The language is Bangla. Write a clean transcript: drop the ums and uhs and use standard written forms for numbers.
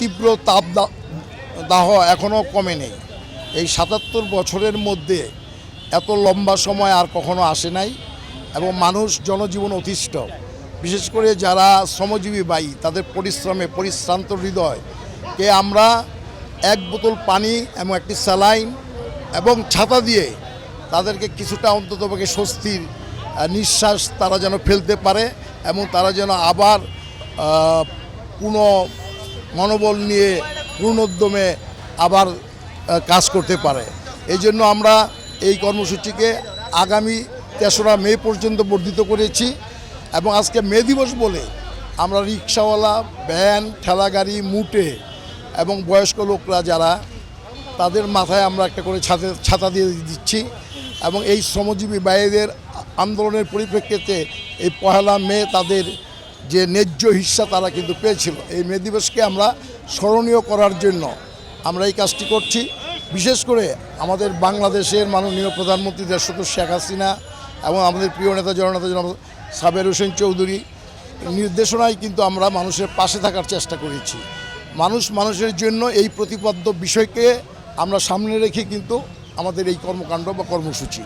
তীব্র দাহ এখনও কমে নেই। এই ৭৭ বছরের মধ্যে এত লম্বা সময় আর কখনো আসে নাই এবং মানুষ জনজীবন অতিষ্ঠ। বিশেষ করে যারা শ্রমজীবী ভাই, তাদের পরিশ্রমে পরিশ্রান্ত হৃদয়কে আমরা এক বোতল পানি এবং একটি স্যালাইন এবং ছাতা দিয়ে তাদেরকে কিছুটা অন্ততপক্ষে স্বস্তির নিঃশ্বাস তারা যেন ফেলতে পারে এবং তারা যেন আবার পূর্ণ মনোবল নিয়ে পূর্ণোদ্যমে আবার কাজ করতে পারে। এই জন্য আমরা এই কর্মসূচিকে আগামী ৩রা মে পর্যন্ত বর্ধিত করেছি এবং আজকে মে দিবস বলে আমরা রিক্সাওয়ালা, ভ্যান, ঠেলাগাড়ি, মুটে এবং বয়স্ক লোকরা যারা, তাদের মাথায় আমরা একটা করে ছাতা দিয়ে দিচ্ছি এবং এই শ্রমজীবী ভাইদের আন্দোলনের পরিপ্রেক্ষিতে এই ১লা মে তাদের যে ন্যায্য হিস্সা তারা কিন্তু পেয়েছিল। এই মে দিবসকে আমরা স্মরণীয় করার জন্য আমরা এই কাজটি করছি। বিশেষ করে আমাদের বাংলাদেশের মাননীয় প্রধানমন্ত্রী দেশরত্ন শেখ হাসিনা এবং আমাদের প্রিয় নেতা জননেতা জনাব সাবের হোসেন চৌধুরী নির্দেশনায় কিন্তু আমরা মানুষের পাশে থাকার চেষ্টা করেছি। মানুষের জন্য এই প্রতিপাদ্য বিষয়কে আমরা সামনে রেখে কিন্তু আমাদের এই কর্মকাণ্ড বা কর্মসূচি।